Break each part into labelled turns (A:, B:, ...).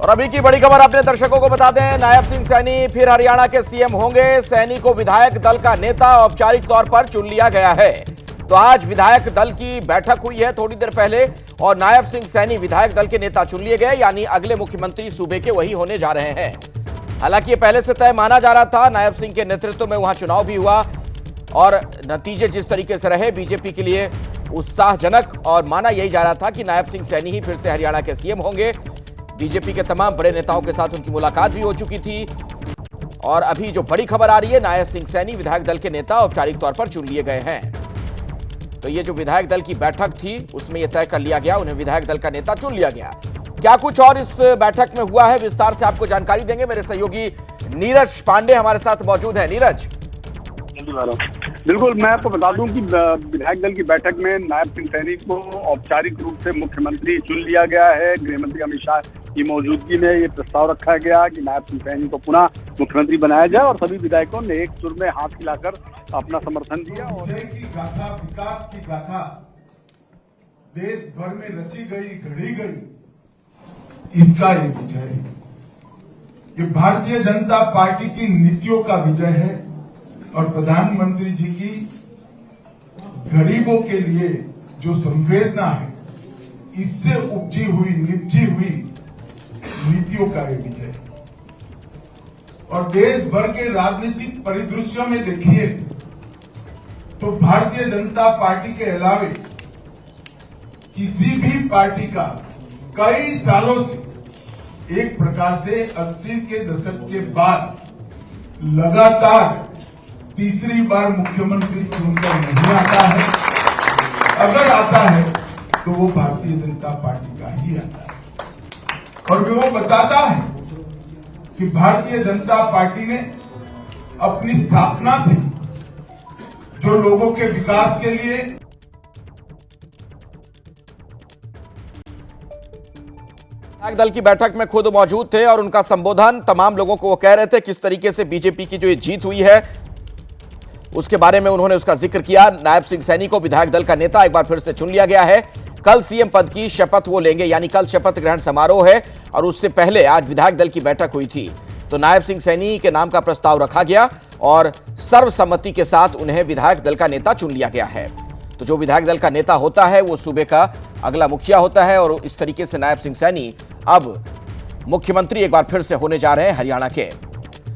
A: और अभी की बड़ी खबर अपने दर्शकों को बता दें, नायब सिंह सैनी फिर हरियाणा के सीएम होंगे। सैनी को विधायक दल का नेता औपचारिक तौर पर चुन लिया गया है। तो आज विधायक दल की बैठक हुई है थोड़ी देर पहले और नायब सिंह सैनी विधायक दल के नेता चुन लिए गए, यानी अगले मुख्यमंत्री सूबे के वही होने जा रहे हैं। हालांकि ये पहले से तय माना जा रहा था, नायब सिंह के नेतृत्व में वहां चुनाव भी हुआ और नतीजे जिस तरीके से रहे बीजेपी के लिए उत्साहजनक, और माना यही जा रहा था कि नायब सिंह सैनी ही फिर से हरियाणा के सीएम होंगे। बीजेपी के तमाम बड़े नेताओं के साथ उनकी मुलाकात भी हो चुकी थी और अभी जो बड़ी खबर आ रही है, नायब सिंह सैनी विधायक दल के नेता औपचारिक तौर पर चुन लिए गए हैं। तो ये जो विधायक दल की बैठक थी उसमें यह तय कर लिया गया, उन्हें विधायक दल का नेता चुन लिया गया। क्या कुछ और इस बैठक में हुआ है, विस्तार से आपको जानकारी देंगे मेरे सहयोगी नीरज पांडे हमारे साथ मौजूद है। नीरज।
B: बिल्कुल, मैं आपको बता दूं कि विधायक दल की बैठक में नायब सिंह सैनी को औपचारिक रूप से मुख्यमंत्री चुन लिया गया है। गृह मंत्री अमित शाह की मौजूदगी में ये प्रस्ताव रखा गया कि नायब सिंह सैनी को पुनः मुख्यमंत्री बनाया जाए और सभी विधायकों ने एक सुर में हाथ हिलाकर अपना समर्थन दिया।
C: विजय की गाथा, विकास की गाथा देश भर में रची गई, घड़ी गई, इसका ये विजय है। ये भारतीय जनता पार्टी की नीतियों का विजय है और प्रधानमंत्री जी की गरीबों के लिए जो संवेदना है, इससे उपजी हुई, निपजी हुई नीतियों का ये विजय है। और देश भर के राजनीतिक परिदृश्यों में देखिए तो भारतीय जनता पार्टी के अलावे किसी भी पार्टी का कई सालों से एक प्रकार से 80 के दशक के बाद लगातार तीसरी बार मुख्यमंत्री चुनकर नहीं आता है। अगर आता है तो वो भारतीय जनता पार्टी का ही आता है और वो बताता है कि भारतीय जनता पार्टी ने अपनी स्थापना से जो लोगों के विकास के लिए
A: विधायक दल की बैठक में खुद मौजूद थे और उनका संबोधन तमाम लोगों को वो कह रहे थे किस तरीके से बीजेपी की जो ये जीत हुई है उसके बारे में उन्होंने उसका जिक्र किया। नायब सिंह सैनी को विधायक दल का नेता एक बार फिर से चुन लिया गया है। कल सीएम पद की शपथ वो लेंगे, यानी कल शपथ ग्रहण समारोह है और उससे पहले आज विधायक दल की बैठक हुई थी। तो नायब सिंह सैनी के नाम का प्रस्ताव रखा गया और सर्वसम्मति के साथ उन्हें विधायक दल का नेता चुन लिया गया है। तो जो विधायक दल का नेता होता है वो सूबे का अगला मुखिया होता है और इस तरीके से नायब सिंह सैनी अब मुख्यमंत्री एक बार फिर से होने जा रहे हैं हरियाणा के।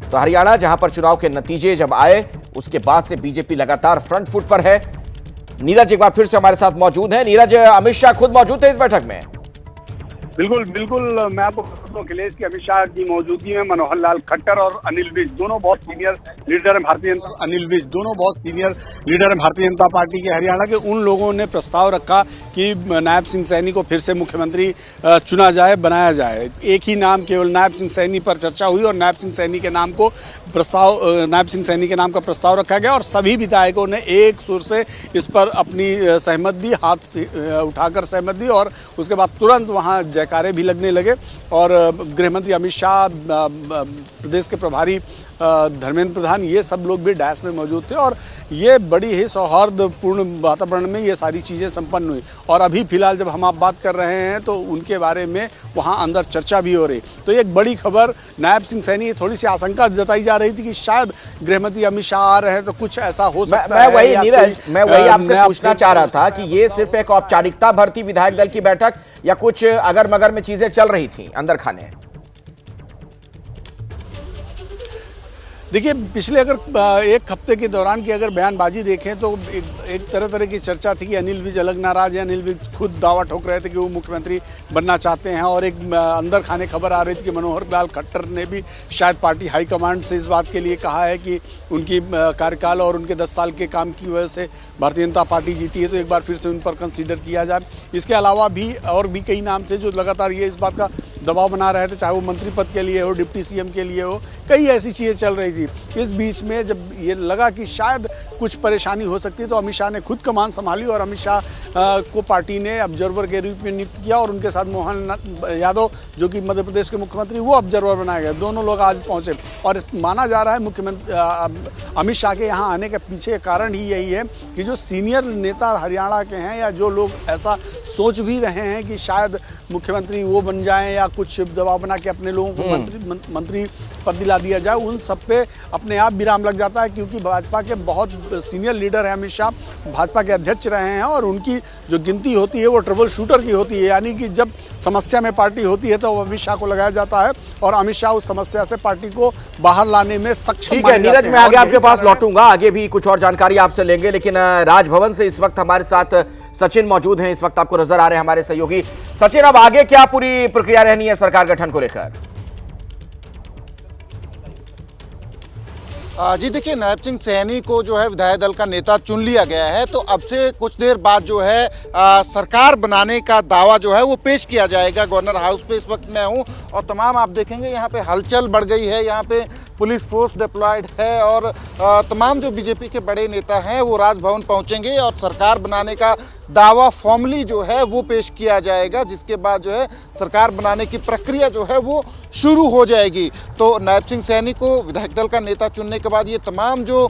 A: तो हरियाणा जहां पर चुनाव के नतीजे जब आए उसके बाद से बीजेपी लगातार फ्रंट फुट पर है। नीरज एक बार फिर से हमारे साथ मौजूद हैं। नीरज, अमित शाह खुद मौजूद थे इस बैठक में?
B: बिल्कुल, मैं आपको बता दूं अखिलेश की अमित शाह की मौजूदगी में मनोहर लाल खट्टर और अनिल विज दोनों बहुत सीनियर लीडर हैं भारतीय जनता पार्टी के हरियाणा के। उन लोगों ने प्रस्ताव रखा कि नायब सिंह सैनी को फिर से मुख्यमंत्री चुना जाए, बनाया जाए। एक ही नाम केवल नायब सिंह सैनी पर चर्चा हुई और नायब सिंह सैनी के नाम का प्रस्ताव रखा गया और सभी विधायकों ने एक सुर से इस पर अपनी सहमत दी, हाथ उठाकर सहमत दी और उसके बाद तुरंत वहाँ जयकारे भी लगने लगे। और गृह मंत्री अमित शाह, प्रदेश के प्रभारी धर्मेंद्र प्रधान, ये सब लोग भी डायस में मौजूद थे और ये बड़ी ही सौहार्दपूर्ण वातावरण में ये सारी चीज़ें संपन्न हुई। और अभी फिलहाल जब हम आप बात कर रहे हैं तो उनके बारे में वहाँ अंदर चर्चा भी हो रही। तो एक बड़ी खबर, नायब सिंह सैनी, थोड़ी सी आशंका जताई जा रही थी कि शायद गृह मंत्री अमित शाह आ रहे हैं तो कुछ ऐसा हो सकता है।
A: मैं वही आपसे पूछना चाह रहा था कि ये सिर्फ एक औपचारिकता भरती विधायक दल की बैठक या कुछ अगर मगर में चीजें चल रही थी अंदर खाने?
D: देखिए, पिछले अगर एक हफ्ते के दौरान की अगर बयानबाजी देखें तो एक तरह की चर्चा थी कि अनिल विज अलग नाराज है। अनिल विज खुद दावा ठोक रहे थे कि वो मुख्यमंत्री बनना चाहते हैं और एक अंदर खाने खबर आ रही थी कि मनोहर लाल खट्टर ने भी शायद पार्टी हाईकमांड से इस बात के लिए कहा है कि उनकी कार्यकाल और उनके 10 साल के काम की वजह से भारतीय जनता पार्टी जीती है तो एक बार फिर से उन पर कंसीडर किया जाए। इसके अलावा भी और भी कई नाम थे जो लगातार ये इस बात का दबाव बना रहे थे, चाहे वो मंत्री पद के लिए हो, डिप्टी सीएम के लिए हो, कई ऐसी चीज़ें चल रही थी। इस बीच में जब ये लगा कि शायद कुछ परेशानी हो सकती है तो अमित शाह ने खुद कमान संभाली और अमित शाह को पार्टी ने ऑब्जर्वर के रूप में नियुक्त किया और उनके साथ मोहन यादव जो कि मध्य प्रदेश के मुख्यमंत्री, वो ऑब्जर्वर बनाए गए। दोनों लोग आज पहुंचे और माना जा रहा है मुख्यमंत्री अमित शाह के यहाँ आने के पीछे कारण ही यही है कि जो सीनियर नेता हरियाणा के हैं या जो लोग ऐसा सोच भी रहे हैं कि शायद
B: मुख्यमंत्री वो बन जाएं या कुछ दबाव बना के अपने लोगों को मंत्री पद दिला दिया जाए, उन सब पे अपने आप विराम लग जाता है। क्योंकि भाजपा के बहुत सीनियर लीडर हैं अमित शाह, भाजपा के अध्यक्ष रहे हैं, और उनकी जो गिनती होती है वो ट्रबल शूटर की होती है, यानी कि जब समस्या में पार्टी होती है तो अमित शाह को लगाया जाता है और अमित शाह उस समस्या से पार्टी को बाहर लाने में सक्षम।
A: ठीक है नीरज, मैं आगे आपके पास लौटूंगा, आगे भी कुछ और जानकारी आपसे लेंगे, लेकिन राजभवन से इस वक्त हमारे साथ सचिन मौजूद हैं, इस वक्त आपको नजर आ रहे हैं हमारे सहयोगी। सचिन, अब आगे क्या पूरी प्रक्रिया रहनी है सरकार गठन को लेकर?
E: जी देखिए, नायब सिंह सैनी को जो है विधायक दल का नेता चुन लिया गया है, तो अब से कुछ देर बाद जो है सरकार बनाने का दावा जो है वो पेश किया जाएगा। गवर्नर हाउस पे इस वक्त मैं हूँ और तमाम आप देखेंगे यहाँ पे हलचल बढ़ गई है, यहाँ पे पुलिस फोर्स डिप्लॉयड है और तमाम जो बीजेपी के बड़े नेता हैं वो राजभवन पहुँचेंगे और सरकार बनाने का दावा फॉर्मली जो है वो पेश किया जाएगा, जिसके बाद जो है सरकार बनाने की प्रक्रिया जो है वो शुरू हो जाएगी। तो नायब सिंह सैनी को विधायक दल का नेता चुनने के बाद ये तमाम जो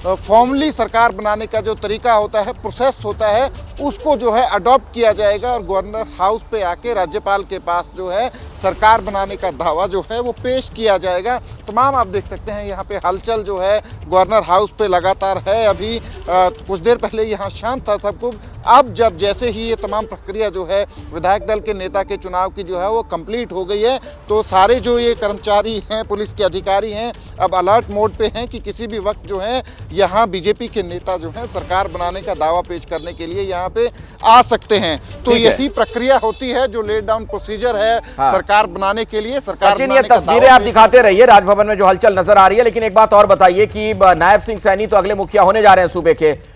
E: फॉर्मली सरकार बनाने का जो तरीका होता है, प्रोसेस होता है, उसको जो है अडॉप्ट किया जाएगा और गवर्नर हाउस पे आके राज्यपाल के पास जो है सरकार बनाने का दावा जो है वो पेश किया जाएगा। तमाम आप देख सकते हैं यहाँ पे हलचल जो है गवर्नर हाउस पे लगातार है। अभी कुछ देर पहले यहाँ शांत था सब कुछ, अब जब जैसे ही ये तमाम प्रक्रिया जो है विधायक दल के नेता के चुनाव की जो है वो कंप्लीट हो गई है, तो सारे जो ये कर्मचारी हैं, पुलिस के अधिकारी हैं, अब अलर्ट मोड पे हैं कि किसी भी वक्त जो है यहाँ बीजेपी के नेता जो है सरकार बनाने का दावा पेश करने के लिए यहाँ पे आ सकते हैं। तो यही प्रक्रिया होती है जो लेट डाउन प्रोसीजर है सरकार बनाने के लिए। सरकार
A: सचिन, ये तस्वीरें आप दिखाते रहिए राजभवन में जो हलचल नजर आ रही है, लेकिन एक बात और बताइए कि नायब सिंह सैनी तो अगले मुखिया होने जा रहे हैं सूबे के,